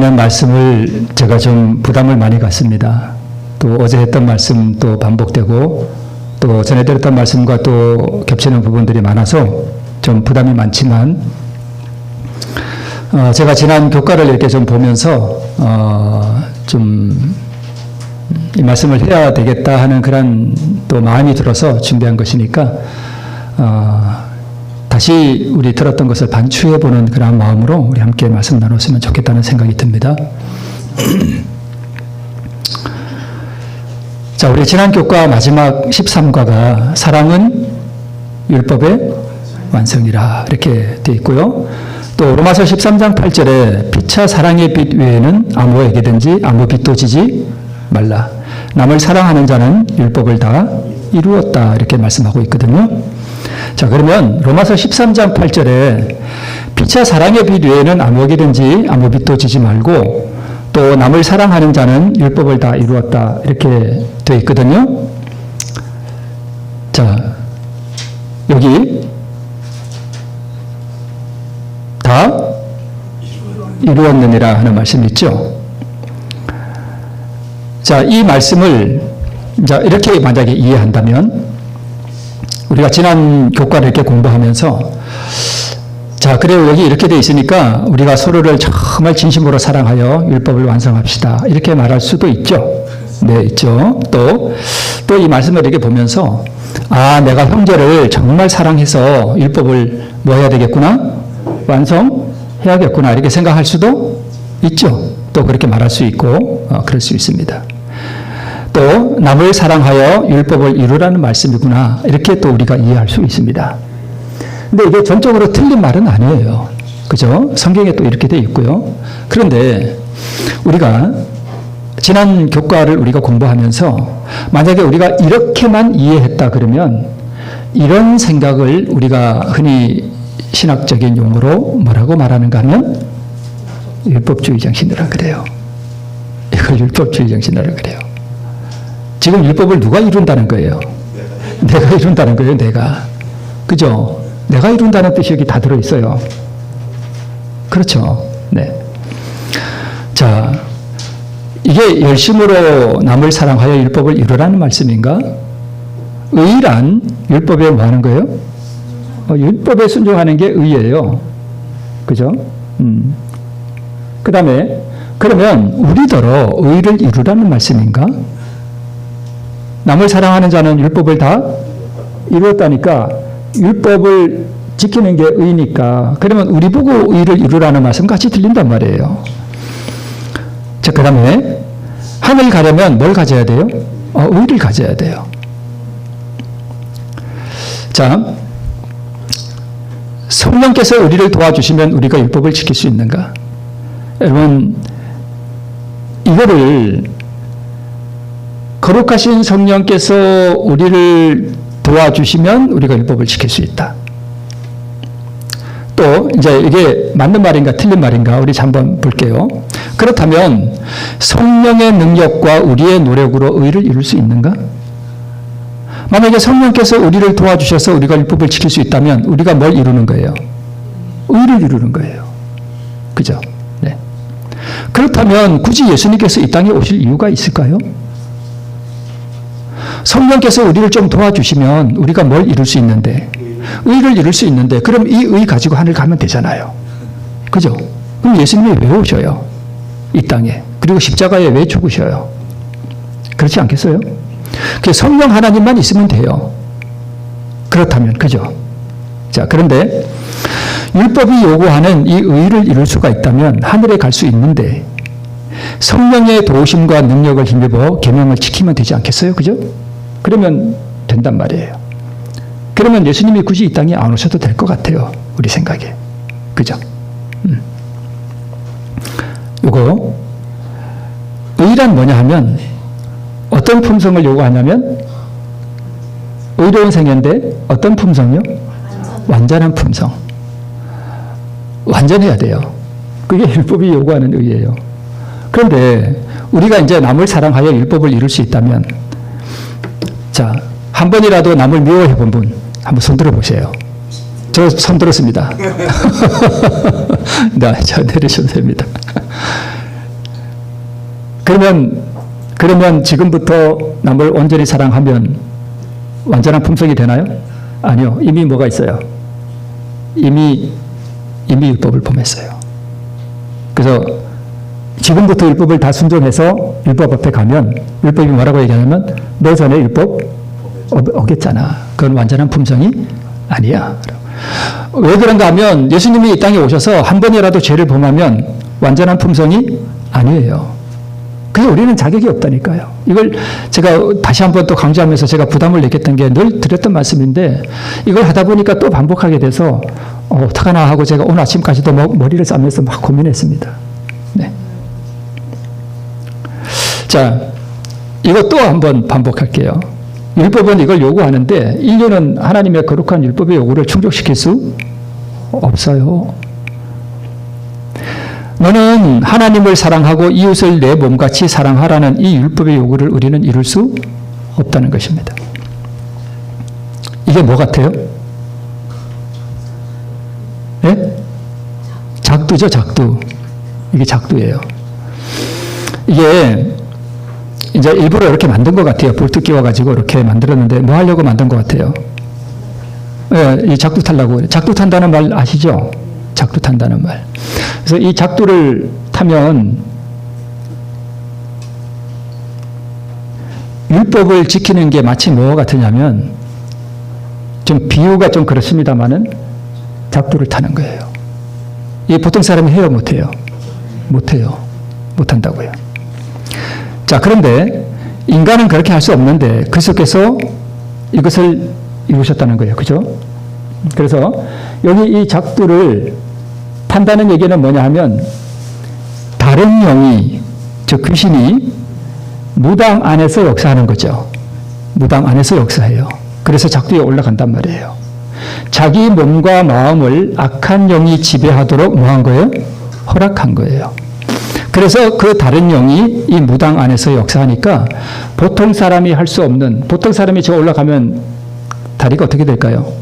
하는 말씀을 제가 좀 부담을 많이 갖습니다. 또 어제 했던 말씀 또 반복되고 또 전에 들었던 말씀과 또 겹치는 부분들이 많아서 좀 부담이 많지만 제가 지난 교과를 이렇게 좀 보면서 좀 이 말씀을 해야 되겠다 하는 그런 또 마음이 들어서 준비한 것이니까 다시 우리 들었던 것을 반추해보는 그런 마음으로 우리 함께 말씀 나눴으면 좋겠다는 생각이 듭니다. 자, 우리 지난 교과 마지막 13과가 사랑은 율법의 완성이라 이렇게 되어 있고요. 또 로마서 13장 8절에 피차 사랑의 빛 외에는 아무에게든지 아무 빛도 지지 말라. 남을 사랑하는 자는 율법을 다 이루었다 이렇게 말씀하고 있거든요. 자, 그러면 로마서 13장 8절에 피차 사랑의 빛 외에는 아무에게든지 아무 빛도 지지 말고 또 남을 사랑하는 자는 율법을 다 이루었다 이렇게 되어 있거든요. 자, 여기 다 이루었느니라 하는 말씀이 있죠. 자, 이 말씀을 이렇게 만약에 이해한다면 우리가 지난 교과를 이렇게 공부하면서 자, 그래요. 여기 이렇게 되어 있으니까 우리가 서로를 정말 진심으로 사랑하여 율법을 완성합시다. 이렇게 말할 수도 있죠. 네, 있죠. 또 이 말씀을 이렇게 보면서 내가 형제를 정말 사랑해서 율법을 뭐 해야 되겠구나? 완성해야겠구나. 이렇게 생각할 수도 있죠. 또 그렇게 말할 수 있고 그럴 수 있습니다. 또 남을 사랑하여 율법을 이루라는 말씀이구나. 이렇게 또 우리가 이해할 수 있습니다. 근데 이게 전적으로 틀린 말은 아니에요. 그죠? 성경에 또 이렇게 되어 있고요. 그런데 우리가 지난 교과를 우리가 공부하면서 만약에 우리가 이렇게만 이해했다 그러면 이런 생각을 우리가 흔히 신학적인 용어로 뭐라고 말하는가 하면 율법주의 정신이라 그래요. 이걸 율법주의 정신이라 그래요. 지금 율법을 누가 이룬다는 거예요? 내가 이룬다는 거예요. 내가. 그죠? 내가 이룬다는 뜻이 여기 다 들어있어요. 그렇죠? 네. 자, 이게 열심으로 남을 사랑하여 율법을 이루라는 말씀인가? 의란 율법에 뭐 하는 거예요? 율법에 순종하는 게 의예요. 그죠? 그 다음에 그러면 우리더러 의를 이루라는 말씀인가? 남을 사랑하는 자는 율법을 다 이루었다니까 율법을 지키는 게 의니까 그러면 우리 보고 의를 이루라는 말씀 같이 들린단 말이에요. 자, 그 다음에 하늘 가려면 뭘 가져야 돼요? 의를 가져야 돼요. 자, 성령께서 우리를 도와주시면 우리가 율법을 지킬 수 있는가? 여러분, 이거를 거룩하신 성령께서 우리를 도와주시면 우리가 율법을 지킬 수 있다. 또 이제 이게 맞는 말인가 틀린 말인가 우리 한번 볼게요. 그렇다면 성령의 능력과 우리의 노력으로 의를 이룰 수 있는가? 만약에 성령께서 우리를 도와주셔서 우리가 율법을 지킬 수 있다면 우리가 뭘 이루는 거예요? 의를 이루는 거예요. 그죠? 네. 그렇다면 굳이 예수님께서 이 땅에 오실 이유가 있을까요? 성령께서 우리를 좀 도와주시면 우리가 뭘 이룰 수 있는데 의를 이룰 수 있는데 그럼 이 의 가지고 하늘 가면 되잖아요. 그죠? 그럼 예수님이 왜 오셔요? 이 땅에. 그리고 십자가에 왜 죽으셔요? 그렇지 않겠어요? 그 성령 하나님만 있으면 돼요. 그렇다면 그죠? 자, 그런데 율법이 요구하는 이 의를 이룰 수가 있다면 하늘에 갈 수 있는데 성령의 도우심과 능력을 힘입어 계명을 지키면 되지 않겠어요? 그죠? 그러면 된단 말이에요. 그러면 예수님이 굳이 이 땅에 안 오셔도 될 것 같아요. 우리 생각에. 그죠? 요거 의란 뭐냐 하면 어떤 품성을 요구하냐면 의로운 생애인데 어떤 품성이요? 완전한 품성. 완전해야 돼요. 그게 율법이 요구하는 의예요. 그런데 우리가 이제 남을 사랑하여 율법을 이룰 수 있다면 자, 한 번이라도 남을 미워해 본 분 한번 손 들어 보세요. 저 손 들었습니다. 네, 자, 내리셔도 됩니다. 그러면 지금부터 남을 온전히 사랑하면 완전한 품성이 되나요? 아니요. 이미 뭐가 있어요? 이미 율법을 범했어요. 그래서 지금부터 율법을 다 순종해서 율법 앞에 가면 율법이 뭐라고 얘기하냐면 너 전에 율법 어겼잖아. 그건 완전한 품성이 아니야. 왜 그런가 하면 예수님이 이 땅에 오셔서 한 번이라도 죄를 범하면 완전한 품성이 아니에요. 그래서 우리는 자격이 없다니까요. 이걸 제가 다시 한번 또 강조하면서 제가 부담을 느꼈던 게 늘 드렸던 말씀인데 이걸 하다 보니까 또 반복하게 돼서 어떡하나 하고 제가 오늘 아침까지도 머리를 싸면서 막 고민했습니다. 네. 자, 이것도 한번 반복할게요. 율법은 이걸 요구하는데 인류는 하나님의 거룩한 율법의 요구를 충족시킬 수 없어요. 너는 하나님을 사랑하고 이웃을 내 몸같이 사랑하라는 이 율법의 요구를 우리는 이룰 수 없다는 것입니다. 이게 뭐 같아요? 네? 작두죠, 작두. 이게 작두예요. 이게 이제 일부러 이렇게 만든 것 같아요. 볼트 끼워가지고 이렇게 만들었는데 뭐 하려고 만든 것 같아요? 네, 이 작두 타려고. 작두 탄다는 말 아시죠? 작두 탄다는 말. 그래서 이 작두를 타면 율법을 지키는 게 마치 뭐 같으냐면 좀 비유가 좀 그렇습니다만은 작두를 타는 거예요. 이 보통 사람이 해요, 못해요? 못해요. 못한다고요. 자, 그런데 인간은 그렇게 할 수 없는데 그리스도께서 이것을 이루셨다는 거예요. 그죠? 그래서 여기 이 작두를 탄다는 얘기는 뭐냐 하면 다른 영이, 즉 귀신이 무당 안에서 역사하는 거죠. 무당 안에서 역사해요. 그래서 작두에 올라간단 말이에요. 자기 몸과 마음을 악한 영이 지배하도록 뭐 한 거예요? 허락한 거예요. 그래서 그 다른 영이 이 무당 안에서 역사하니까 보통 사람이 할 수 없는, 보통 사람이 저 올라가면 다리가 어떻게 될까요?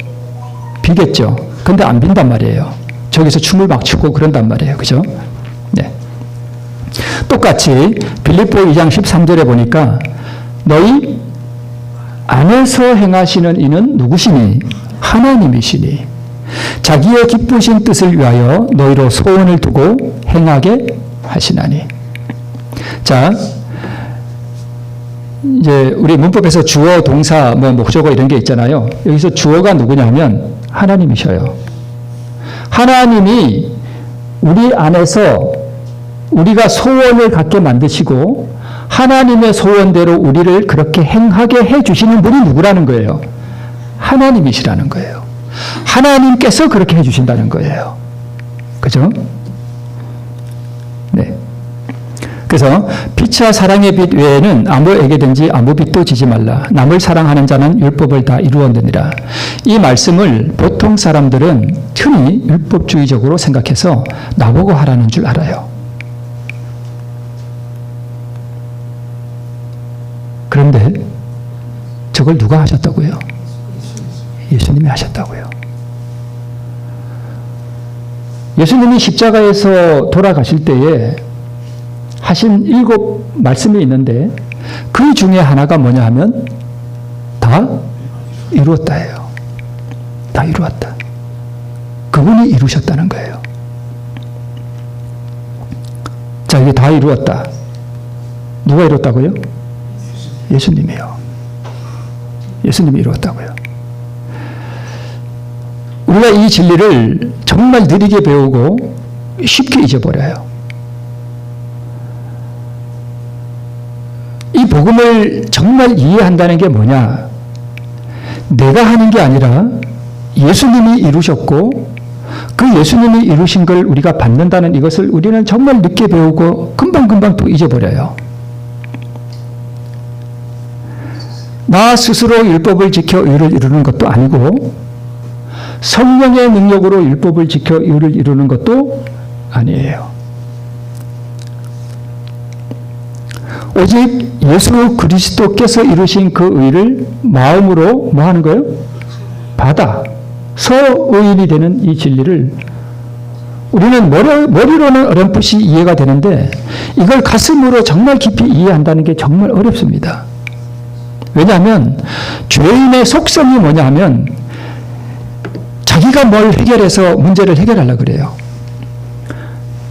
비겠죠. 근데 안 빈단 말이에요. 저기서 춤을 막 추고 그런단 말이에요. 그죠? 네. 똑같이 빌립보 2장 13절에 보니까 너희 안에서 행하시는 이는 누구시니? 하나님이시니 자기의 기쁘신 뜻을 위하여 너희로 소원을 두고 행하게 하시나니. 자, 이제 우리 문법에서 주어, 동사, 목적어 이런 게 있잖아요. 여기서 주어가 누구냐면 하나님이셔요. 하나님이 우리 안에서 우리가 소원을 갖게 만드시고 하나님의 소원대로 우리를 그렇게 행하게 해주시는 분이 누구라는 거예요? 하나님이시라는 거예요. 하나님께서 그렇게 해주신다는 거예요. 그죠? 네. 그래서 피차 사랑의 빛 외에는 아무에게든지 아무 빛도 지지 말라. 남을 사랑하는 자는 율법을 다 이루었느니라. 이 말씀을 보통 사람들은 흔히 율법주의적으로 생각해서 나보고 하라는 줄 알아요. 그런데 저걸 누가 하셨다고요? 예수님이 하셨다고요. 예수님이 십자가에서 돌아가실 때에 하신 7 말씀이 있는데 그 중에 하나가 뭐냐 하면 다 이루었다예요. 다 이루었다. 그분이 이루셨다는 거예요. 자, 이게 다 이루었다. 누가 이뤘다고요? 예수님이요. 예수님이 이루었다고요. 우리가 이 진리를 정말 느리게 배우고 쉽게 잊어버려요. 이 복음을 정말 이해한다는 게 뭐냐? 내가 하는 게 아니라 예수님이 이루셨고 그 예수님이 이루신 걸 우리가 받는다는 이것을 우리는 정말 늦게 배우고 금방금방 또 잊어버려요. 나 스스로 율법을 지켜 의를 이루는 것도 아니고 성령의 능력으로 율법을 지켜 의를 이루는 것도 아니에요. 오직 예수 그리스도께서 이루신 그 의를 마음으로 뭐 하는 거예요? 받아. 서 의인이 되는 이 진리를 우리는 머리로는 어렴풋이 이해가 되는데 이걸 가슴으로 정말 깊이 이해한다는 게 정말 어렵습니다. 왜냐하면 죄인의 속성이 뭐냐 하면 자기가 뭘 해결해서 문제를 해결하려고 그래요.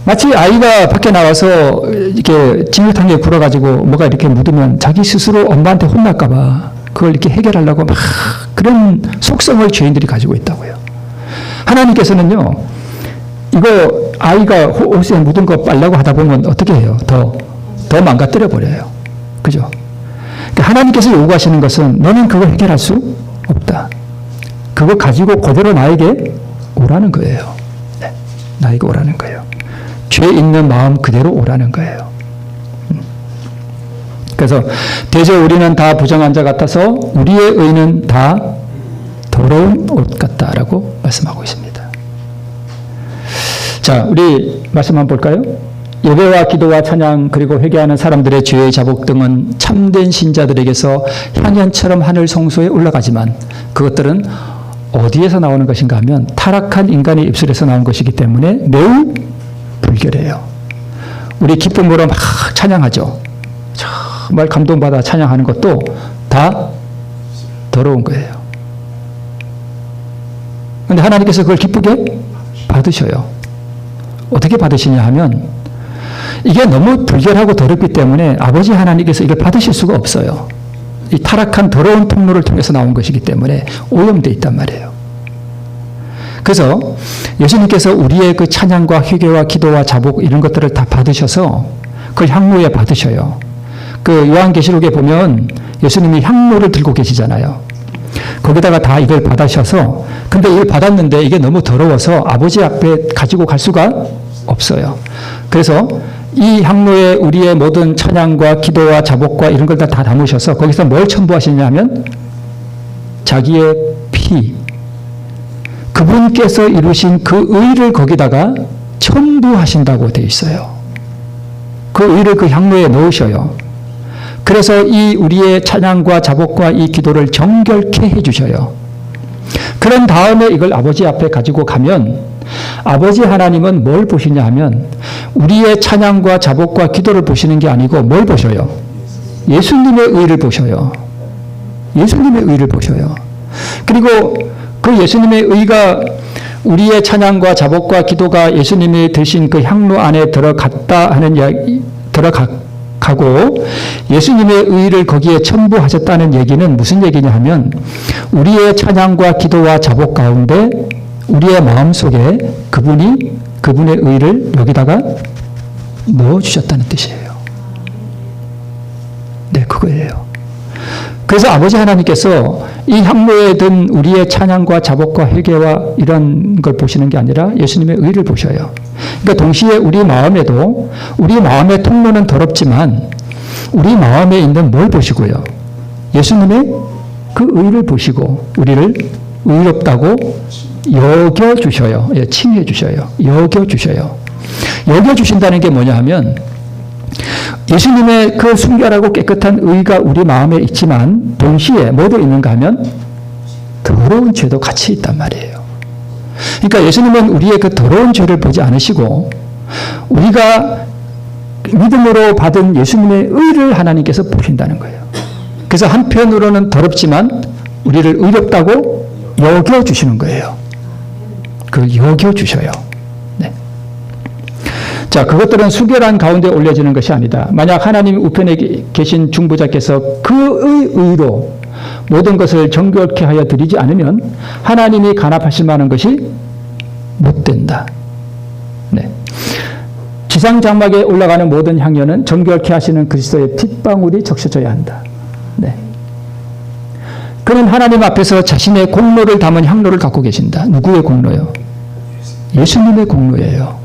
마치 아이가 밖에 나와서 이렇게 진흙탕에 굴어가지고 뭐가 이렇게 묻으면 자기 스스로 엄마한테 혼날까봐 그걸 이렇게 해결하려고 막 그런 속성을 죄인들이 가지고 있다고요. 하나님께서는요, 이거 아이가 옷에 묻은 거 빨려고 하다 보면 어떻게 해요? 더 망가뜨려 버려요. 그죠? 그러니까 하나님께서 요구하시는 것은 너는 그걸 해결할 수 없다. 그거 가지고 그대로 나에게 오라는 거예요. 네, 나에게 오라는 거예요. 죄 있는 마음 그대로 오라는 거예요. 그래서 대저 우리는 다 부정한 자 같아서 우리의 의는 다 더러운 옷 같다라고 말씀하고 있습니다. 자, 우리 말씀 한번 볼까요? 예배와 기도와 찬양 그리고 회개하는 사람들의 죄의 자복 등은 참된 신자들에게서 향연처럼 하늘 성소에 올라가지만 그것들은 어디에서 나오는 것인가 하면 타락한 인간의 입술에서 나온 것이기 때문에 매우 불결해요. 우리 기쁨으로 막 찬양하죠. 정말 감동받아 찬양하는 것도 다 더러운 거예요. 그런데 하나님께서 그걸 기쁘게 받으셔요. 어떻게 받으시냐 하면 이게 너무 불결하고 더럽기 때문에 아버지 하나님께서 이걸 받으실 수가 없어요. 이 타락한 더러운 통로를 통해서 나온 것이기 때문에 오염되어 있단 말이에요. 그래서 예수님께서 우리의 그 찬양과 회개와 기도와 자복 이런 것들을 다 받으셔서 그걸 향로에 받으셔요. 그 요한계시록에 보면 예수님이 향로를 들고 계시잖아요. 거기다가 다 이걸 받으셔서 근데 이걸 받았는데 이게 너무 더러워서 아버지 앞에 가지고 갈 수가 없어요. 그래서 이 향로에 우리의 모든 찬양과 기도와 자복과 이런 걸 다 담으셔서 거기서 뭘 첨부하시냐면 자기의 피, 그분께서 이루신 그 의를 거기다가 첨부하신다고 되어 있어요. 그 의를 그 향로에 넣으셔요. 그래서 이 우리의 찬양과 자복과 이 기도를 정결케 해주셔요. 그런 다음에 이걸 아버지 앞에 가지고 가면 아버지 하나님은 뭘 보시냐 하면 우리의 찬양과 자복과 기도를 보시는 게 아니고 뭘 보셔요? 예수님의 의를 보셔요. 예수님의 의를 보셔요. 그리고 그 예수님의 의가 우리의 찬양과 자복과 기도가 예수님이 드신 그 향로 안에 들어갔다 하는 이야기, 들어가고 예수님의 의를 거기에 첨부하셨다는 얘기는 무슨 얘기냐 하면 우리의 찬양과 기도와 자복 가운데 우리의 마음속에 그분의 의를 여기다가 넣어주셨다는 뜻이에요. 네, 그거예요. 그래서 아버지 하나님께서 이 향로에 든 우리의 찬양과 자복과 회개와 이런 걸 보시는 게 아니라 예수님의 의를 보셔요. 그러니까 동시에 우리 마음에도 우리 마음의 통로는 더럽지만 우리 마음에 있는 뭘 보시고요? 예수님의 그 의를 보시고 우리를 의롭다고 여겨주셔요. 예, 칭해주셔요. 여겨주셔요. 여겨주신다는 게 뭐냐 하면 예수님의 그 순결하고 깨끗한 의가 우리 마음에 있지만 동시에 뭐도 있는가 하면 더러운 죄도 같이 있단 말이에요. 그러니까 예수님은 우리의 그 더러운 죄를 보지 않으시고 우리가 믿음으로 받은 예수님의 의를 하나님께서 보신다는 거예요. 그래서 한편으로는 더럽지만 우리를 의롭다고 여겨주시는 거예요. 그걸 여겨주셔요. 네. 자, 그것들은 수결한 가운데 올려지는 것이 아니다. 만약 하나님 우편에 계신 중보자께서 그의 의로 모든 것을 정결케 하여 드리지 않으면 하나님이 간합하실 만한 것이 못 된다. 네. 지상 장막에 올라가는 모든 향연은 정결케 하시는 그리스도의 핏방울이 적셔져야 한다. 네. 그는 하나님 앞에서 자신의 공로를 담은 향로를 갖고 계신다. 누구의 공로요? 예수님의 공로예요.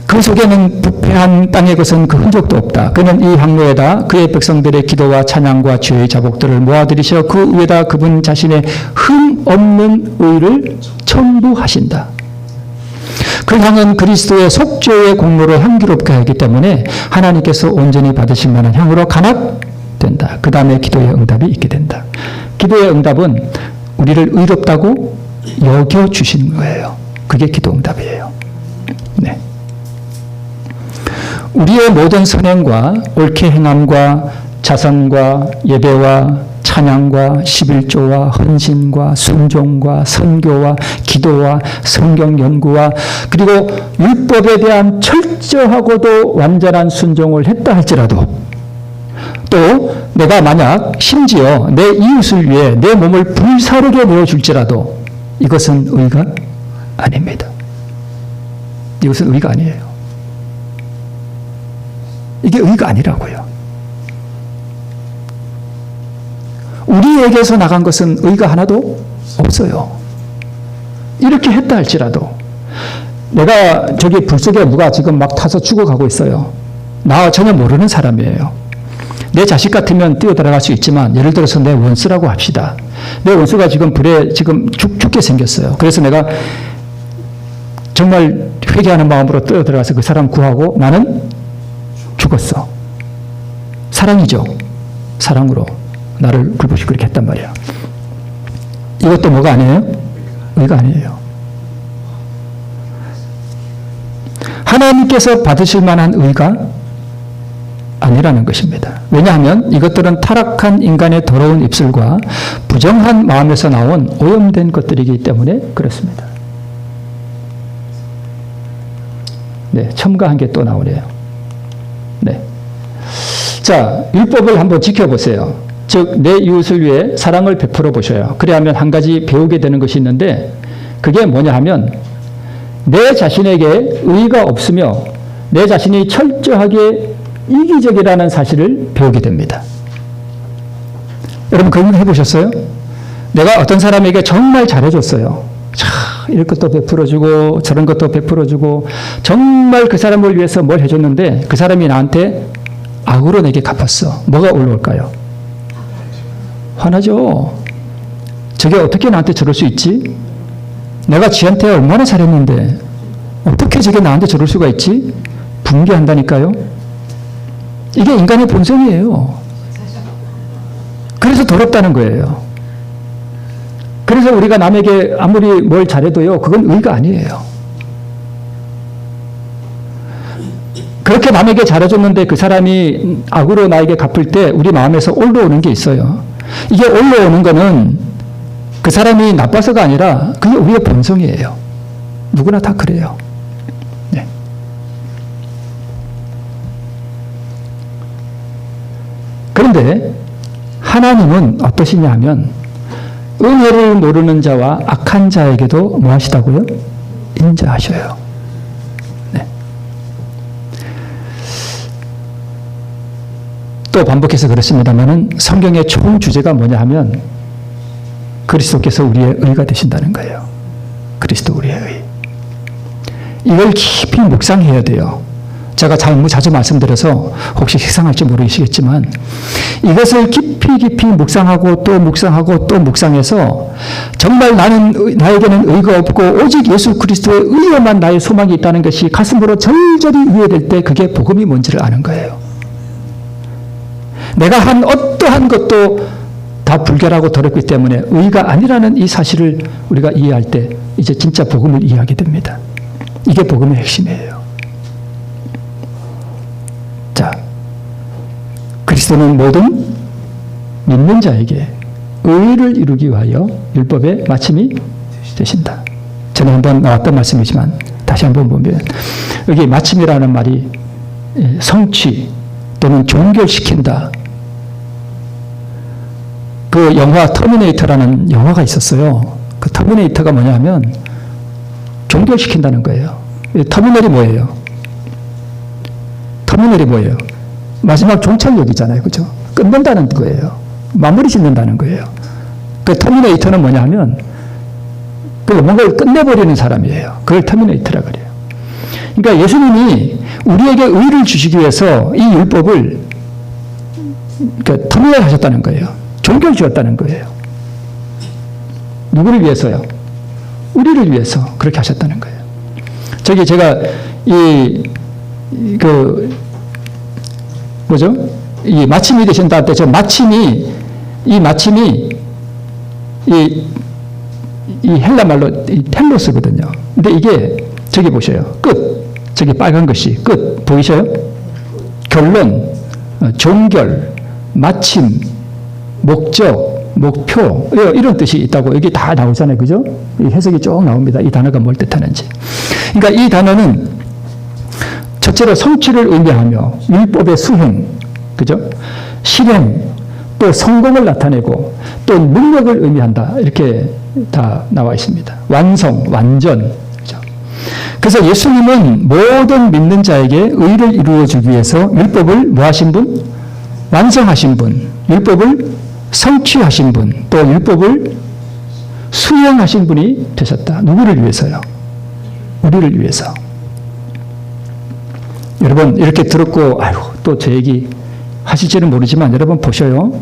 그 속에는 부패한 땅의 것은 그 흔적도 없다. 그는 이 향로에다 그의 백성들의 기도와 찬양과 죄의 자복들을 모아들이셔 그 위에다 그분 자신의 흠 없는 의를 첨부하신다. 그 향은 그리스도의 속죄의 공로로 향기롭게 하기 때문에 하나님께서 온전히 받으실 만한 향으로 간합된다. 그 다음에 기도의 응답이 있게 된다. 기도의 응답은 우리를 의롭다고 여겨주시는 거예요. 그게 기도응답이에요. 네. 우리의 모든 선행과 옳게 행함과 자선과 예배와 찬양과 11조와 헌신과 순종과 선교와 기도와 성경 연구와 그리고 율법에 대한 철저하고도 완전한 순종을 했다 할지라도 또 내가 만약 심지어 내 이웃을 위해 내 몸을 불사르게 내어줄지라도 이것은 의가 아닙니다. 이것은 의가 아니에요. 이게 의가 아니라고요. 우리에게서 나간 것은 의가 하나도 없어요. 이렇게 했다 할지라도 내가 저기 불 속에 누가 지금 막 타서 죽어가고 있어요. 나 전혀 모르는 사람이에요. 내 자식 같으면 뛰어들어갈 수 있지만 예를 들어서 내 원수라고 합시다. 내 원수가 지금 불에 지금 죽게 생겼어요. 그래서 내가 정말 회개하는 마음으로 뛰어들어가서 그 사람 구하고 나는 죽었어. 사랑이죠. 사랑으로 나를 굴보시고 그렇게 했단 말이야. 이것도 뭐가 아니에요? 의가 아니에요. 하나님께서 받으실 만한 의가 아니라는 것입니다. 왜냐하면 이것들은 타락한 인간의 더러운 입술과 부정한 마음에서 나온 오염된 것들이기 때문에 그렇습니다. 네, 첨가한 게 또 나오네요. 네. 자, 율법을 한번 지켜보세요. 즉, 내 이웃을 위해 사랑을 베풀어 보셔요. 그래야면 한 가지 배우게 되는 것이 있는데, 그게 뭐냐 하면, 내 자신에게 의의가 없으며, 내 자신이 철저하게 이기적이라는 사실을 배우게 됩니다. 여러분, 그런 거 해보셨어요? 내가 어떤 사람에게 정말 잘해줬어요. 이런 것도 베풀어주고, 저런 것도 베풀어주고, 정말 그 사람을 위해서 뭘 해줬는데, 그 사람이 나한테 악으로 내게 갚았어. 뭐가 올라올까요? 화나죠. 저게 어떻게 나한테 저럴 수 있지? 내가 지한테 얼마나 잘했는데 어떻게 저게 나한테 저럴 수가 있지? 분개한다니까요. 이게 인간의 본성이에요. 그래서 더럽다는 거예요. 그래서 우리가 남에게 아무리 뭘 잘해도요, 그건 의가 아니에요. 그렇게 남에게 잘해줬는데 그 사람이 악으로 나에게 갚을 때 우리 마음에서 올라오는 게 있어요. 이게 올라오는 거는 그 사람이 나빠서가 아니라 그게 우리의 본성이에요. 누구나 다 그래요. 네. 그런데 하나님은 어떠시냐 하면 은혜를 모르는 자와 악한 자에게도 뭐 하시다고요? 인자하셔요. 네. 또 반복해서 그렇습니다만은 성경의 총 주제가 뭐냐 하면 그리스도께서 우리의 의가 되신다는 거예요. 그리스도 우리의 의. 이걸 깊이 묵상해야 돼요. 제가 자주 말씀드려서 혹시 식상할지 모르시겠지만 이것을 깊이 묵상하고 또 묵상하고 또 묵상해서 정말 나에게는 의가 없고 오직 예수 그리스도의 의에만 나의 소망이 있다는 것이 가슴으로 절절히 이해될 때 그게 복음이 뭔지를 아는 거예요. 내가 한 어떠한 것도 다 불결하고 더럽기 때문에 의가 아니라는 이 사실을 우리가 이해할 때 이제 진짜 복음을 이해하게 됩니다. 이게 복음의 핵심이에요. 자, 그리스도는 모든 믿는 자에게 의를 이루기 위하여 율법의 마침이 되신다. 전에 한번 나왔던 말씀이지만 다시 한번 보면 여기 마침이라는 말이 성취 또는 종결시킨다. 그 영화 터미네이터라는 영화가 있었어요. 그 터미네이터가 뭐냐면 종결시킨다는 거예요. 터미널이 뭐예요? 터미널이 뭐예요? 마지막 종착역이잖아요. 그죠? 끝낸다는 거예요. 마무리 짓는다는 거예요. 그 터미네이터는 뭐냐 하면 그 뭔가를 끝내버리는 사람이에요. 그걸 터미네이터라 그래요. 그러니까 예수님이 우리에게 의를 주시기 위해서 이 율법을 그러니까 터미널 하셨다는 거예요. 종결 지었다는 거예요. 누구를 위해서요? 우리를 위해서 그렇게 하셨다는 거예요. 저기 제가 이 마침이 되신다 할 때 저 마침이 이 헬라 말로 이 텔로스거든요. 근데 이게 저기 보셔요. 끝. 저기 빨간 것이 끝. 보이셔요? 결론, 종결, 마침, 목적, 목표 이런 뜻이 있다고 여기 다 나오잖아요. 그죠? 이 해석이 쭉 나옵니다. 이 단어가 뭘 뜻하는지. 그러니까 이 단어는 첫째로 성취를 의미하며 율법의 수행, 그죠? 실행, 또 성공을 나타내고 또 능력을 의미한다. 이렇게 다 나와 있습니다. 완성, 완전. 그죠? 그래서 예수님은 모든 믿는 자에게 의를 이루어 주기 위해서 율법을 뭐 하신 분? 완성하신 분. 율법을 성취하신 분. 또 율법을 수행하신 분이 되셨다. 누구를 위해서요? 우리를 위해서. 여러분 이렇게 들었고 아이고 또 제 얘기 하실지는 모르지만 여러분 보셔요.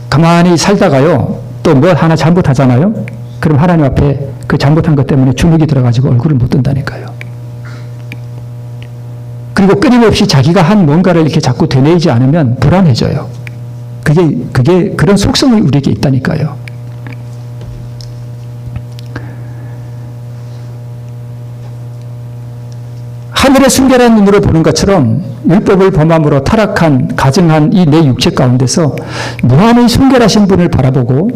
가만히 살다가요. 또 뭘 하나 잘못하잖아요. 그럼 하나님 앞에 그 잘못한 것 때문에 주눅이 들어가지고 얼굴을 못 든다니까요. 그리고 끊임없이 자기가 한 뭔가를 이렇게 자꾸 되뇌이지 않으면 불안해져요. 그게 그런 속성이 우리에게 있다니까요. 하늘의 순결한 눈으로 보는 것처럼 율법을 범함으로 타락한 가증한 이 내 육체 가운데서 무한히 순결하신 분을 바라보고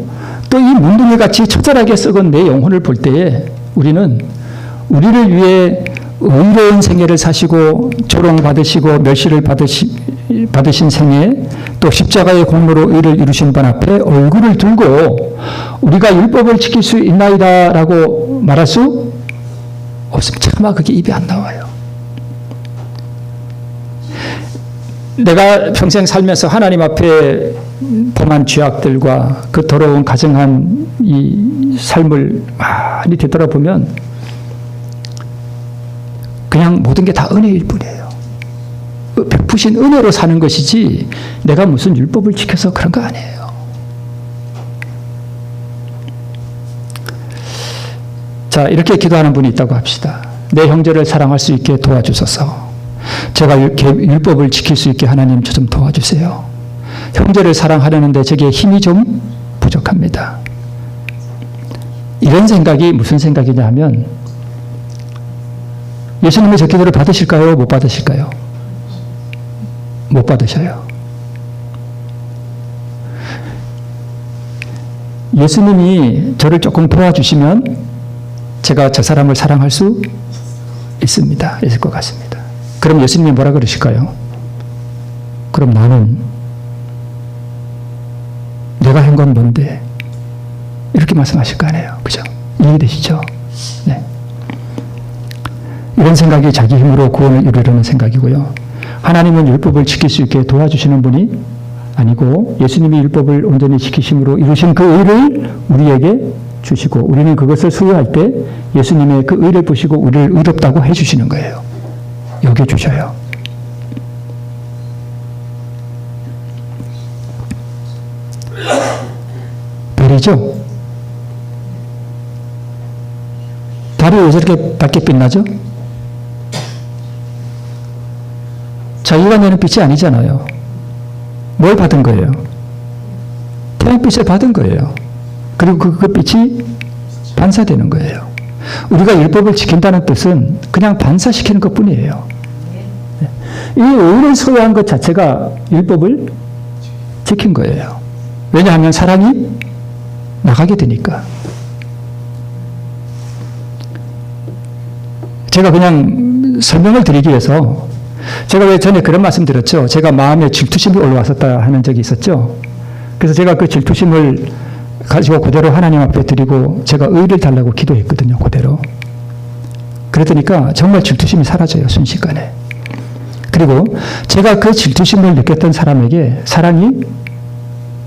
또 이 문둥이같이 처절하게 썩은 내 영혼을 볼 때에 우리는 우리를 위해 의로운 생애를 사시고 조롱받으시고 멸시를 받으신 생애 또 십자가의 공로로 의를 이루신 분 앞에 얼굴을 들고 우리가 율법을 지킬 수 있나이다 라고 말할 수 없습니다. 차마 그게 입에 안 나와요. 내가 평생 살면서 하나님 앞에 범한 죄악들과 그 더러운 가증한 이 삶을 많이 되돌아보면 그냥 모든 게 다 은혜일 뿐이에요. 베푸신 은혜로 사는 것이지 내가 무슨 율법을 지켜서 그런 거 아니에요. 자, 이렇게 기도하는 분이 있다고 합시다. 내 형제를 사랑할 수 있게 도와주소서. 제가 율법을 지킬 수 있게 하나님 저 좀 도와주세요. 형제를 사랑하려는데 제게 힘이 좀 부족합니다. 이런 생각이 무슨 생각이냐 하면 예수님이 저 기도를 받으실까요? 못 받으실까요? 못 받으셔요. 예수님이 저를 조금 도와주시면 제가 저 사람을 사랑할 수 있습니다. 있을 것 같습니다. 그럼 예수님이 뭐라 그러실까요? 그럼 나는 내가 한 건 뭔데? 이렇게 말씀하실 거 아니에요. 그죠? 이해되시죠? 네. 이런 생각이 자기 힘으로 구원을 이루려는 생각이고요. 하나님은 율법을 지킬 수 있게 도와주시는 분이 아니고 예수님이 율법을 온전히 지키심으로 이루신 그 의를 우리에게 주시고 우리는 그것을 수여할 때 예수님의 그 의를 보시고 우리를 의롭다고 해주시는 거예요. 여겨주셔요. 별이죠? 달이 왜 저렇게 밝게 빛나죠? 자기가 내는 빛이 아니잖아요. 뭘 받은 거예요? 태양빛을 받은 거예요. 그리고 그 빛이 반사되는 거예요. 우리가 율법을 지킨다는 뜻은 그냥 반사시키는 것 뿐이에요. 이 의를 소유한 것 자체가 율법을 지킨 거예요. 왜냐하면 사랑이 나가게 되니까. 제가 그냥 설명을 드리기 위해서 제가 왜 전에 그런 말씀 드렸죠. 제가 마음에 질투심이 올라왔었다 하는 적이 있었죠. 그래서 제가 그 질투심을 가지고 그대로 하나님 앞에 드리고 제가 의를 달라고 기도했거든요. 그대로. 그랬더니까 정말 질투심이 사라져요. 순식간에. 그리고 제가 그 질투심을 느꼈던 사람에게 사랑이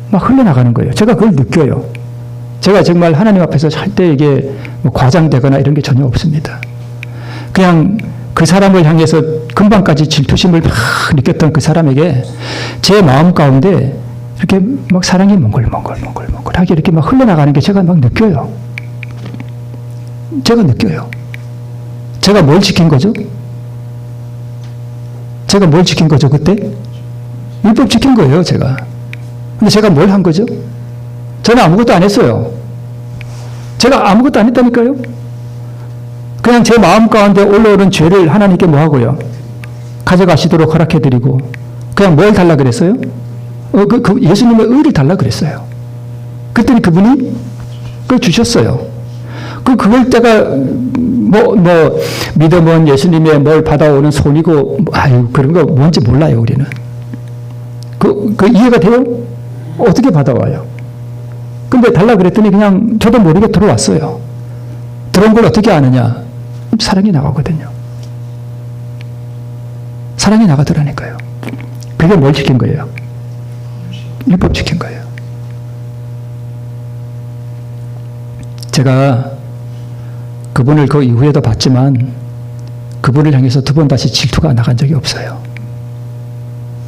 막 흘러나가는 거예요. 제가 그걸 느껴요. 제가 정말 하나님 앞에서 할 때 이게 뭐 과장되거나 이런 게 전혀 없습니다. 그냥 그 사람을 향해서 금방까지 질투심을 막 느꼈던 그 사람에게 제 마음 가운데 이렇게 막 사랑이 몽글몽글하게 이렇게 막 흘러나가는 게 제가 막 느껴요. 제가 느껴요. 제가 뭘 지킨 거죠? 제가 뭘 지킨 거죠, 그때? 율법 지킨 거예요, 제가. 근데 제가 뭘 한 거죠? 저는 아무것도 안 했어요. 제가 아무것도 안 했다니까요. 그냥 제 마음 가운데 올라오는 죄를 하나님께 뭐 하고요? 가져가시도록 허락해드리고, 그냥 뭘 달라 그랬어요? 예수님의 의를 달라 그랬어요. 그랬더니 그분이 그걸 주셨어요. 그걸 때가 믿음은 예수님의 뭘 받아오는 손이고, 그런 거 뭔지 몰라요, 우리는. 그 이해가 돼요? 어떻게 받아와요? 근데 달라 그랬더니 그냥 저도 모르게 들어왔어요. 들어온 걸 어떻게 아느냐? 사랑이 나가거든요. 사랑이 나가더라니까요. 그게 뭘 지킨 거예요? 율법 지킨 거예요. 제가 그분을 그 이후에도 봤지만 그분을 향해서 두 번 다시 질투가 나간 적이 없어요.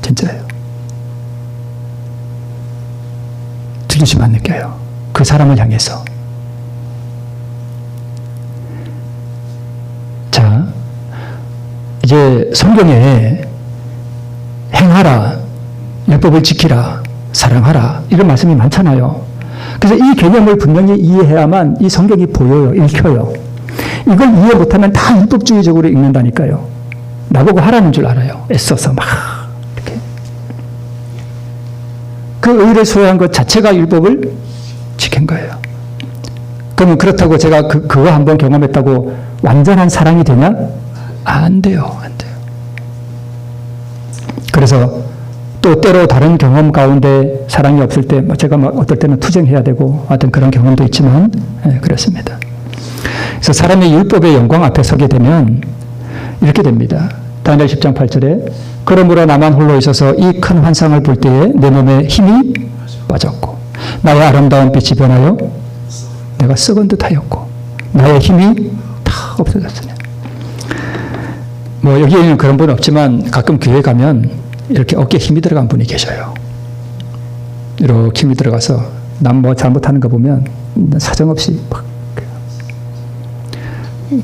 진짜예요. 질투심만 느껴요. 그 사람을 향해서. 자, 이제 성경에 행하라, 율법을 지키라, 사랑하라 이런 말씀이 많잖아요. 그래서 이 개념을 분명히 이해해야만 이 성경이 보여요. 읽혀요. 이걸 이해 못하면 다 율법주의적으로 읽는다니까요. 나보고 하라는 줄 알아요. 애써서 막 이렇게. 그 의를 수호한 것 자체가 율법을 지킨 거예요. 그러면 그렇다고 제가 그거 한번 경험했다고 완전한 사랑이 되냐? 안 돼요. 안 돼요. 그래서 또 때로 다른 경험 가운데 사랑이 없을 때 제가 어떨 때는 투쟁해야 되고 하여튼 그런 경험도 있지만 그렇습니다. 그래서 사람의 율법의 영광 앞에 서게 되면 이렇게 됩니다. 다니엘 10장 8절에 그러므로 나만 홀로 있어서 이 큰 환상을 볼 때에 내 몸에 힘이 빠졌고 나의 아름다운 빛이 변하여 내가 썩은 듯하였고 나의 힘이 다 없어졌으니. 여기에는 그런 분 없지만 가끔 교회 가면 이렇게 어깨에 힘이 들어간 분이 계셔요. 이렇게 힘이 들어가서 남 잘못하는 거 보면 사정없이 막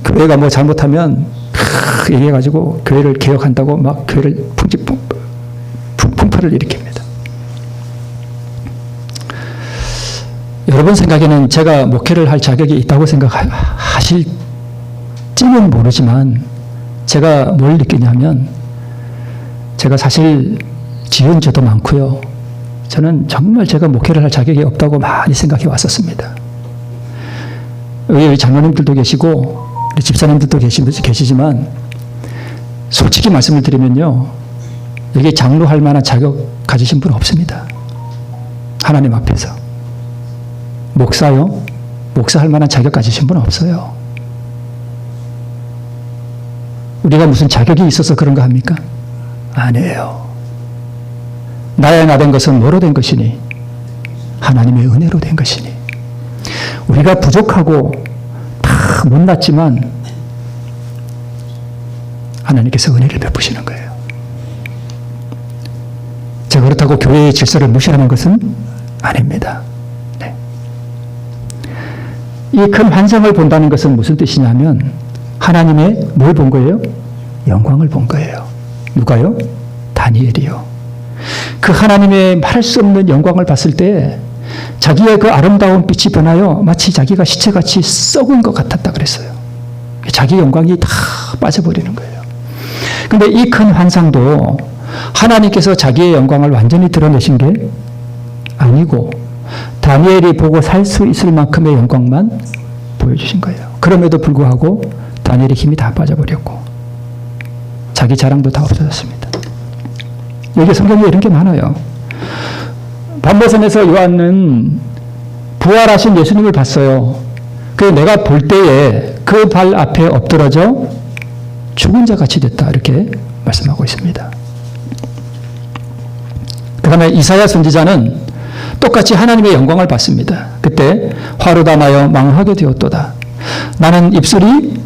교회가 잘못하면 얘기해가지고 교회를 개혁한다고 막 교회를 풍파를 일으킵니다. 여러분 생각에는 제가 목회를 할 자격이 있다고 생각하실지는 모르지만 제가 뭘 느끼냐면 제가 사실 지은 죄도 많고요. 저는 정말 제가 목회를 할 자격이 없다고 많이 생각해 왔었습니다. 여기 장로님들도 계시고 우리 집사님들도 계시지만 솔직히 말씀을 드리면요. 여기 장로할 만한 자격 가지신 분 없습니다. 하나님 앞에서. 목사요? 목사할 만한 자격 가지신 분 없어요. 우리가 무슨 자격이 있어서 그런가 합니까? 아니에요. 나의 나 된 것은 뭐로 된 것이니? 하나님의 은혜로 된 것이니. 우리가 부족하고 다 못났지만 하나님께서 은혜를 베푸시는 거예요. 제가 그렇다고 교회의 질서를 무시하는 것은 아닙니다. 네. 이 큰 환상을 본다는 것은 무슨 뜻이냐면 하나님의 뭘 본 거예요? 영광을 본 거예요. 누가요? 다니엘이요. 그 하나님의 말할 수 없는 영광을 봤을 때 자기의 그 아름다운 빛이 변하여 마치 자기가 시체같이 썩은 것 같았다 그랬어요. 자기 영광이 다 빠져버리는 거예요. 근데 이 큰 환상도 하나님께서 자기의 영광을 완전히 드러내신 게 아니고 다니엘이 보고 살 수 있을 만큼의 영광만 보여주신 거예요. 그럼에도 불구하고 다니엘의 힘이 다 빠져버렸고 자기 자랑도 다 없어졌습니다. 여기 성경에 이런 게 많아요. 반모선에서 요한은 부활하신 예수님을 봤어요. 그 내가 볼 때에 그 발 앞에 엎드러져 죽은 자 같이 됐다 이렇게 말씀하고 있습니다. 그 다음에 이사야 선지자는 똑같이 하나님의 영광을 봤습니다. 그때 화로 담아여 망하게 되었도다. 나는 입술이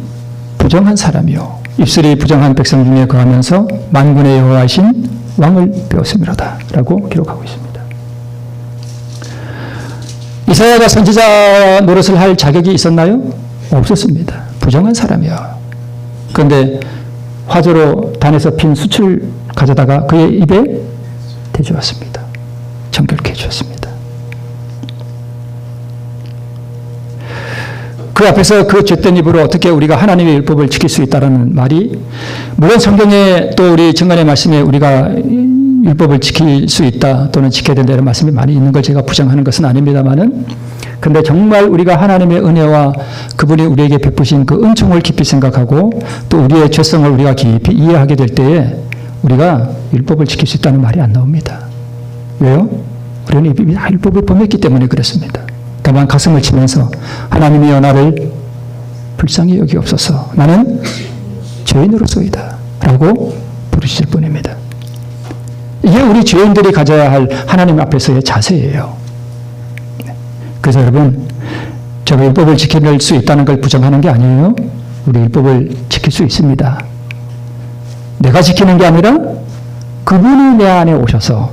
부정한 사람이요 입술이 부정한 백성 중에 거하면서 만군의 여호와이신 왕을 배웠음이로다 라고 기록하고 있습니다. 이사야가 선지자 노릇을 할 자격이 있었나요? 없었습니다. 부정한 사람이요. 그런데 화조로 단에서 핀 숯을 가져다가 그의 입에 대주었습니다. 정결케 해주었습니다. 그 앞에서 그 죄된 입으로 어떻게 우리가 하나님의 율법을 지킬 수 있다라는 말이, 물론 성경에 또 우리 증언의 말씀에 우리가 율법을 지킬 수 있다 또는 지켜야 된다는 말씀이 많이 있는 걸 제가 부정하는 것은 아닙니다만은, 근데 정말 우리가 하나님의 은혜와 그분이 우리에게 베푸신 그 은총을 깊이 생각하고 또 우리의 죄성을 우리가 깊이 이해하게 될 때에 우리가 율법을 지킬 수 있다는 말이 안 나옵니다. 왜요? 우리는 율법을 범했기 때문에 그렇습니다. 다만 가슴을 치면서 하나님이여 나를 불쌍히 여기옵소서, 나는 죄인으로서이다 라고 부르실 뿐입니다. 이게 우리 죄인들이 가져야 할 하나님 앞에서의 자세예요. 그래서 여러분, 제가 율법을 지킬 수 있다는 걸 부정하는 게 아니에요. 우리 율법을 지킬 수 있습니다. 내가 지키는 게 아니라 그분이 내 안에 오셔서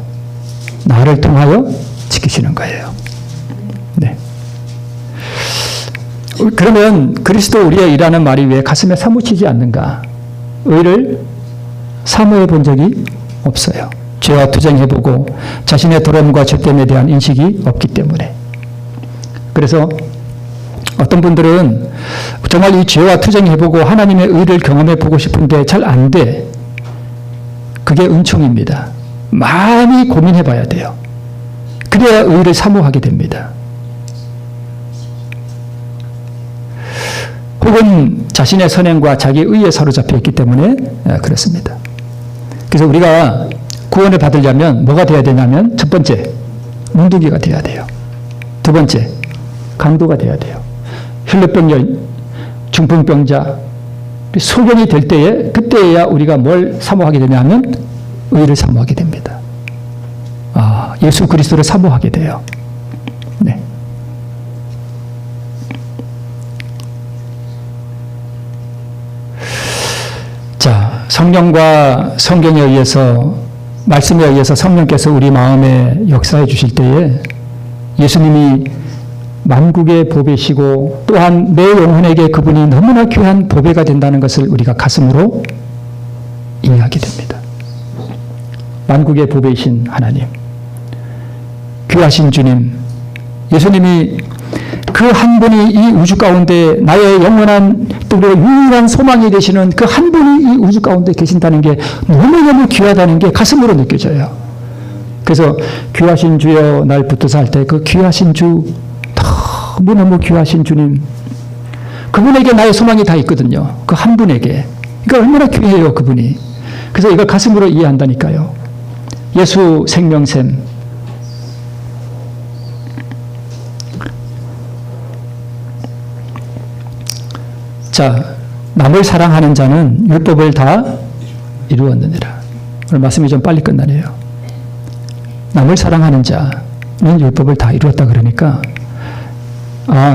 나를 통하여 지키시는 거예요. 네. 그러면 그리스도 우리의 일하는 말이 왜 가슴에 사무치지 않는가? 의를 사모해 본 적이 없어요. 죄와 투쟁해보고 자신의 도름과 죄됨에 대한 인식이 없기 때문에. 그래서 어떤 분들은 정말 이 죄와 투쟁해보고 하나님의 의를 경험해보고 싶은데 잘 안 돼. 그게 은총입니다. 많이 고민해봐야 돼요. 그래야 의를 사모하게 됩니다. 혹은 자신의 선행과 자기 의에 사로잡혀 있기 때문에 그렇습니다. 그래서 우리가 구원을 받으려면 뭐가 돼야 되냐면, 첫 번째, 문둥이가 돼야 돼요. 두 번째, 강도가 돼야 돼요. 혈루병자, 중풍병자, 소경이 될 때에, 그때야 우리가 뭘 사모하게 되냐면 의를 사모하게 됩니다. 예수 그리스도를 사모하게 돼요. 네. 자, 성령과 성경에 의해서, 말씀에 의해서 성령께서 우리 마음에 역사해 주실 때에 예수님이 만국의 보배시고 또한 내 영혼에게 그분이 너무나 귀한 보배가 된다는 것을 우리가 가슴으로 이해하게 됩니다. 만국의 보배이신 하나님, 귀하신 주님, 예수님이 그 한 분이 이 우주 가운데 나의 영원한 또 유일한 소망이 되시는 그 한 분이 이 우주 가운데 계신다는 게 너무너무 귀하다는 게 가슴으로 느껴져요. 그래서 귀하신 주여 날 붙들어서 할 때 그 귀하신 주, 너무너무 귀하신 주님, 그분에게 나의 소망이 다 있거든요. 그 한 분에게. 그러니까 얼마나 귀해요, 그분이. 그래서 이걸 가슴으로 이해한다니까요. 예수 생명샘. 자, 남을 사랑하는 자는 율법을 다 이루었느니라. 오늘 말씀이 좀 빨리 끝나네요. 남을 사랑하는 자는 율법을 다 이루었다 그러니까,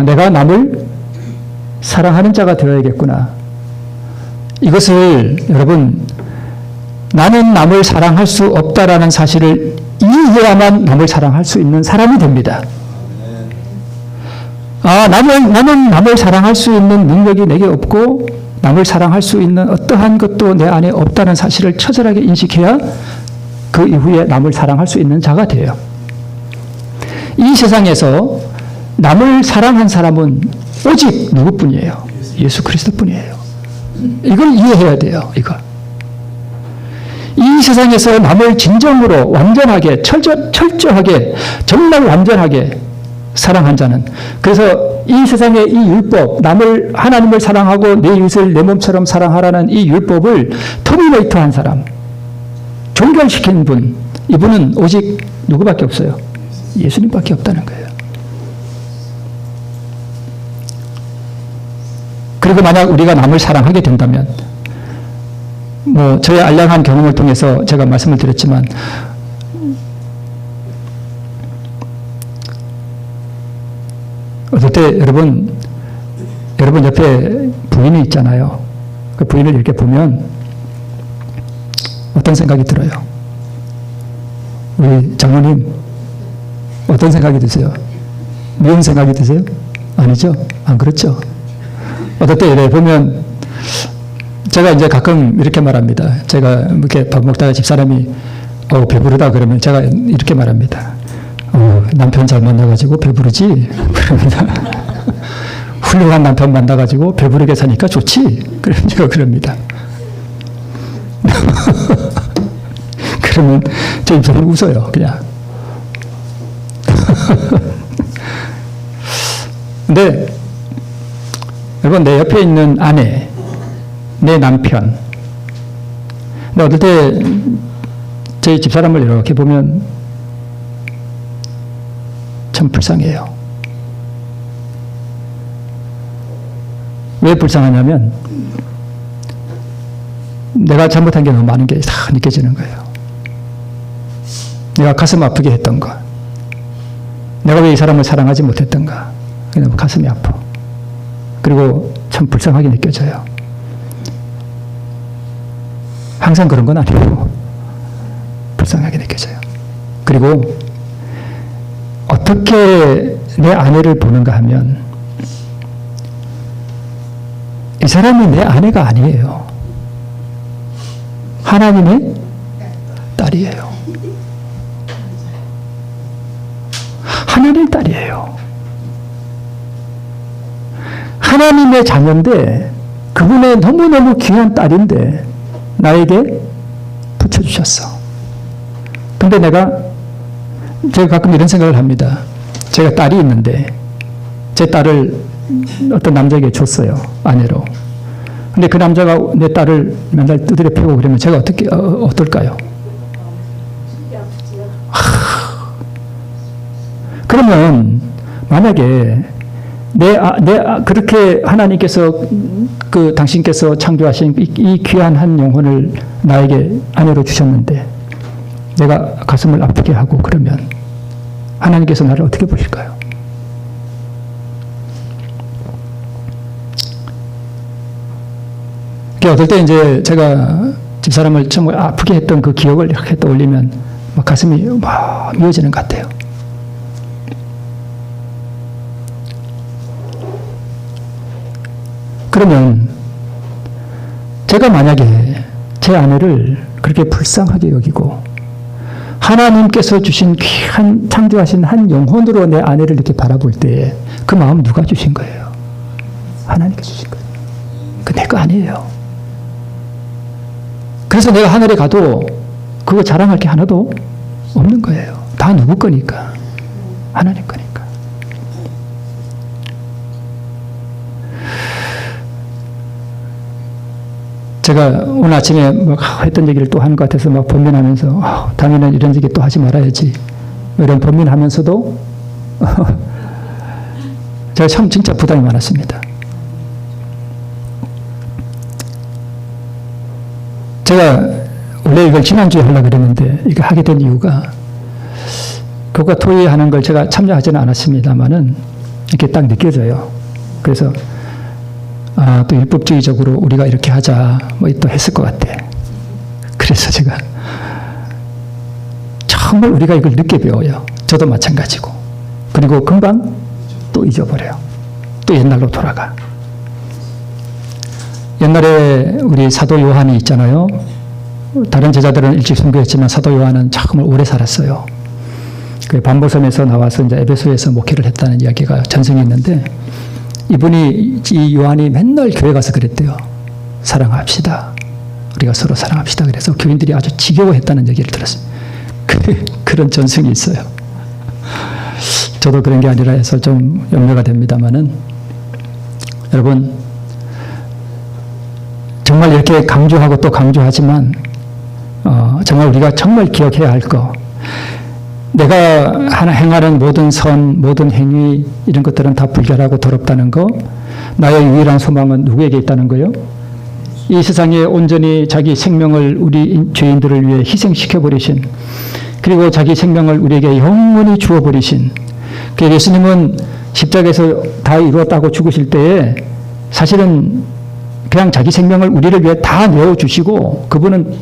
내가 남을 사랑하는 자가 되어야겠구나. 이것을 여러분, 나는 남을 사랑할 수 없다라는 사실을 이해해야만 남을 사랑할 수 있는 사람이 됩니다. 나는 남을 사랑할 수 있는 능력이 내게 없고 남을 사랑할 수 있는 어떠한 것도 내 안에 없다는 사실을 처절하게 인식해야 그 이후에 남을 사랑할 수 있는 자가 돼요. 이 세상에서 남을 사랑한 사람은 오직 누구뿐이에요? 예수 그리스도뿐이에요. 이걸 이해해야 돼요. 이거. 이 세상에서 남을 진정으로 완전하게 철저하게 정말 완전하게 사랑한 자는, 그래서 이 세상의 이 율법, 남을 하나님을 사랑하고 내 이웃을 내 몸처럼 사랑하라는 이 율법을 터미네이터한 사람, 종결시킨 분, 이분은 오직 누구밖에 없어요? 예수님밖에 없다는 거예요. 그리고 만약 우리가 남을 사랑하게 된다면, 저의 알량한 경험을 통해서 제가 말씀을 드렸지만, 어떨 때 여러분 옆에 부인이 있잖아요. 그 부인을 이렇게 보면 어떤 생각이 들어요? 우리 장로님 어떤 생각이 드세요? 미운 생각이 드세요? 아니죠? 안 그렇죠? 어떨 때 이래 보면, 제가 이제 가끔 이렇게 말합니다. 제가 이렇게 밥 먹다가 집사람이 배부르다 그러면 제가 이렇게 말합니다. 남편 잘 만나가지고 배부르지? 그럽니다. 훌륭한 남편 만나가지고 배부르게 사니까 좋지. 그럼 제가 그럽니다. 그러면 저 입술은 웃어요, 그냥. 근데 여러분, 내 옆에 있는 아내, 내 남편, 근데 어떨 때 저희 집사람을 이렇게 보면 참 불쌍해요. 왜 불쌍하냐면 내가 잘못한 게 너무 많은 게 다 느껴지는 거예요. 내가 가슴 아프게 했던 거, 내가 왜 이 사람을 사랑하지 못했던가, 너무 가슴이 아파. 그리고 참 불쌍하게 느껴져요. 항상 그런 건 아니고 불쌍하게 느껴져요. 그리고 어떻게 내 아내를 보는가 하면 이 사람이 내 아내가 아니에요. 하나님의 딸이에요. 하나님의 딸이에요. 하나님의 자녀인데 그분의 너무너무 귀한 딸인데 나에게 붙여주셨어. 근데 제가 가끔 이런 생각을 합니다. 제가 딸이 있는데 제 딸을 어떤 남자에게 줬어요. 아내로. 근데 그 남자가 내 딸을 맨날 두드려 패고 그러면 제가 어떨까요? 그러면 만약에 그렇게 하나님께서 당신께서 창조하신 이 귀한 한 영혼을 나에게 아내로 주셨는데 내가 가슴을 아프게 하고 그러면 하나님께서 나를 어떻게 보실까요? 어떨 때 이제 제가 집사람을 정말 아프게 했던 그 기억을 이렇게 떠올리면 막 가슴이 막 미어지는 것 같아요. 그러면 제가 만약에 제 아내를 그렇게 불쌍하게 여기고 하나님께서 주신 귀한 창조하신 한 영혼으로 내 아내를 이렇게 바라볼 때 그 마음 누가 주신 거예요? 하나님께서 주신 거예요. 그 내 거 아니에요. 그래서 내가 하늘에 가도 그거 자랑할 게 하나도 없는 거예요. 다 누구 거니까. 하나님 거니까. 제가 오늘 아침에 막 했던 얘기를 또 하는 것 같아서 막 번민하면서 다음에는 이런 얘기 또 하지 말아야지. 이런 번민하면서도 제가 참 진짜 부담이 많았습니다. 제가 원래 이걸 지난주에 하려고 그랬는데 이거 하게 된 이유가 교과 토의하는 걸 제가 참여하지는 않았습니다만은 이렇게 딱 느껴져요. 그래서 또 율법주의적으로 우리가 이렇게 하자 뭐 또 했을 것 같아. 그래서 제가 정말 우리가 이걸 늦게 배워요. 저도 마찬가지고. 그리고 금방 또 잊어버려요. 또 옛날로 돌아가. 옛날에 우리 사도 요한이 있잖아요. 다른 제자들은 일찍 순교했지만 사도 요한은 정말 오래 살았어요. 그 반보섬에서 나와서 이제 에베소에서 목회를 했다는 이야기가 전승이 있는데 이분이 이 요한이 맨날 교회 가서 그랬대요. 사랑합시다. 우리가 서로 사랑합시다. 그래서 교인들이 아주 지겨워했다는 얘기를 들었어요. 그런 전승이 있어요. 저도 그런 게 아니라 해서 좀 염려가 됩니다만은 여러분 정말 이렇게 강조하고 또 강조하지만 정말 우리가 정말 기억해야 할 거. 내가 행하는 모든 선, 모든 행위 이런 것들은 다 불결하고 더럽다는 거. 나의 유일한 소망은 누구에게 있다는 거요? 이 세상에 온전히 자기 생명을 우리 죄인들을 위해 희생시켜버리신 그리고 자기 생명을 우리에게 영원히 주어버리신 그 예수님은 십자가에서 다 이루었다고 죽으실 때에 사실은 그냥 자기 생명을 우리를 위해 다 내어주시고 그분은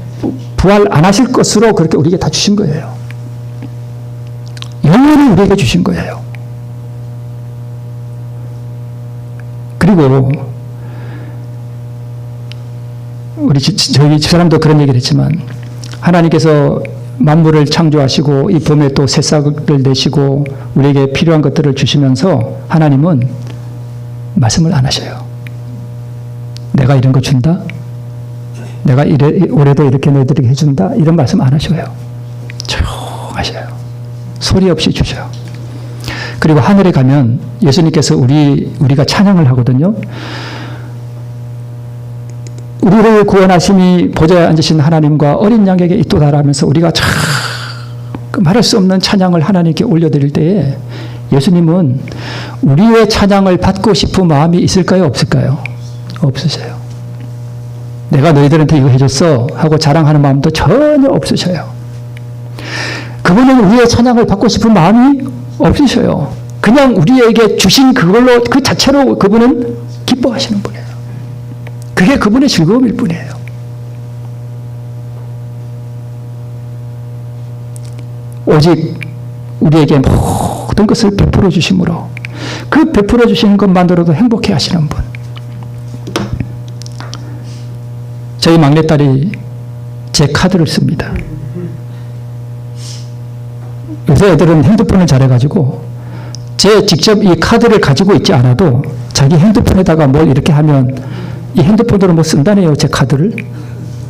부활 안 하실 것으로 그렇게 우리에게 다 주신 거예요. 영원히 우리에게 주신 거예요. 그리고 저희 집사람도 그런 얘기를 했지만 하나님께서 만물을 창조하시고 이 봄에 또 새싹을 내시고 우리에게 필요한 것들을 주시면서 하나님은 말씀을 안 하셔요. 내가 이런 거 준다? 내가 올해도 이렇게 너희들에게 해준다? 이런 말씀 안 하셔요. 조용하셔요. 소리 없이 주셔요. 그리고 하늘에 가면 예수님께서 우리가 찬양을 하거든요. 우리를 구원하심이 보좌에 앉으신 하나님과 어린 양에게 있도다라면서 우리가 참 말할 수 없는 찬양을 하나님께 올려드릴 때에 예수님은 우리의 찬양을 받고 싶은 마음이 있을까요? 없을까요? 없으세요. 내가 너희들한테 이거 해줬어 하고 자랑하는 마음도 전혀 없으셔요. 그분은 우리의 찬양을 받고 싶은 마음이 없으셔요. 그냥 우리에게 주신 그걸로 그 자체로 그분은 기뻐하시는 분이에요. 그게 그분의 즐거움일 뿐이에요. 오직 우리에게 모든 것을 베풀어 주심으로 그 베풀어 주시는 것만으로도 행복해 하시는 분. 저희 막내딸이 제 카드를 씁니다. 요새 애들은 핸드폰을 잘해가지고 제 직접 이 카드를 가지고 있지 않아도 자기 핸드폰에다가 뭘 이렇게 하면 이 핸드폰으로 뭐 쓴다네요, 제 카드를.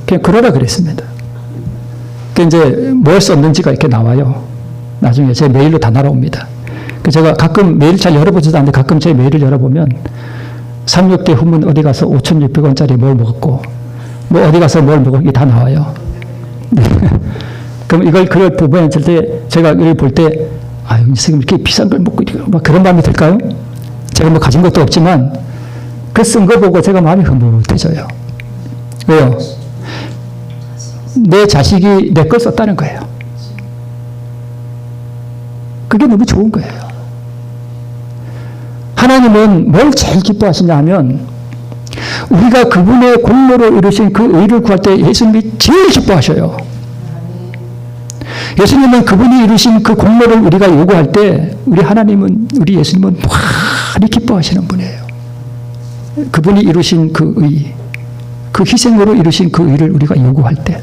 그냥 그러라 그랬습니다. 그 이제 뭘 썼는지가 이렇게 나와요. 나중에 제 메일로 다 날아옵니다. 그 제가 가끔 메일 잘 열어보지도 않는데 가끔 제 메일을 열어보면 3,6대 후문 어디 가서 5,600원짜리 뭘 먹었고 뭐 어디 가서 뭘 먹었고 이게 다 나와요. 네. 그럼 그걸 보면 때 제가 이걸 볼 때 아유, 선생님 이렇게 비싼 걸 먹고 막 그런 마음이 들까요? 제가 뭐 가진 것도 없지만 그 쓴 거 보고 제가 마음이 흐뭇해져요. 왜요? 내 자식이 내 걸 썼다는 거예요. 그게 너무 좋은 거예요. 하나님은 뭘 제일 기뻐하시냐 하면 우리가 그분의 공로로 이루신 그 의를 구할 때 예수님이 제일 기뻐하셔요. 예수님은 그분이 이루신 그 공로를 우리가 요구할 때 우리 예수님은 많이 기뻐하시는 분이에요. 그분이 이루신 그 의, 그 희생으로 이루신 그 의를 우리가 요구할 때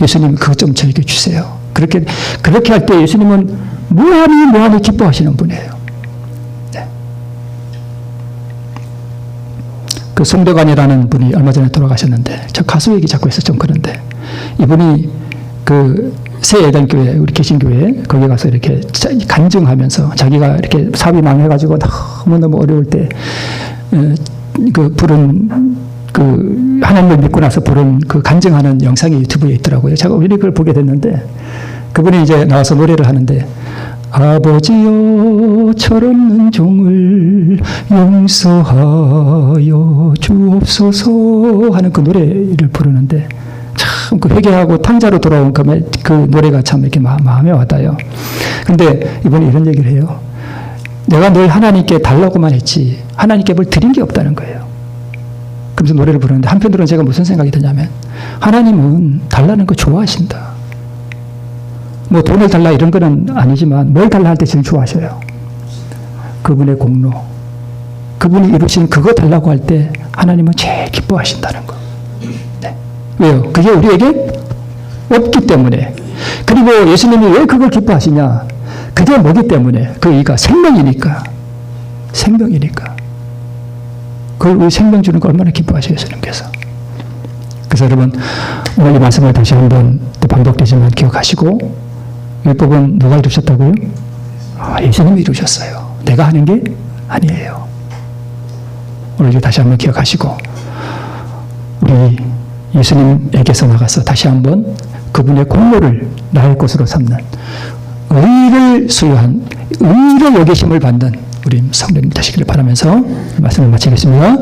예수님 그것 좀 저에게 주세요. 그렇게 할 때 예수님은 무한히 기뻐하시는 분이에요. 네. 그 송대관이라는 분이 얼마 전에 돌아가셨는데 저 가수 얘기 자꾸 해서 좀 그런데 이분이 그 새 예단교회 우리 개신교회 거기 가서 이렇게 간증하면서 자기가 이렇게 사업이 망해가지고 너무너무 어려울 때 그 부른 그 하나님을 믿고 나서 부른 그 간증하는 영상이 유튜브에 있더라고요. 제가 우연히 그걸 보게 됐는데 그분이 이제 나와서 노래를 하는데 아버지여 철없는 종을 용서하여 주옵소서 하는 그 노래를 부르는데 참 그 회개하고 탕자로 돌아온 그 노래가 참 이렇게 마음에 와닿아요. 근데 이번에 이런 얘기를 해요. 내가 늘 하나님께 달라고만 했지 하나님께 뭘 드린 게 없다는 거예요. 그러면서 노래를 부르는데 한편으로는 제가 무슨 생각이 드냐면 하나님은 달라는 거 좋아하신다. 뭐 돈을 달라 이런 거는 아니지만 뭘 달라 할 때 제일 좋아하셔요. 그분의 공로. 그분이 이루신 그거 달라고 할 때 하나님은 제일 기뻐하신다는 거. 네. 왜요? 그게 우리에게 없기 때문에. 그리고 예수님이 왜 그걸 기뻐하시냐? 그게 뭐기 때문에? 그 의가 생명이니까. 생명이니까. 그걸 우리 생명 주는 거 얼마나 기뻐하셔요, 예수님께서. 그래서 여러분, 오늘 이 말씀을 다시 한번 또 반복되지만 기억하시고, 율법은 누가 이루셨다고요? 예수님이 이루셨어요. 내가 하는 게 아니에요. 오늘 다시 한번 기억하시고, 우리 예수님에게서 나가서 다시 한번 그분의 공로를 나의 것으로 삼는 의를 수여한, 의를 여기심을 받는 우리 성도님 되시기를 바라면서 말씀을 마치겠습니다.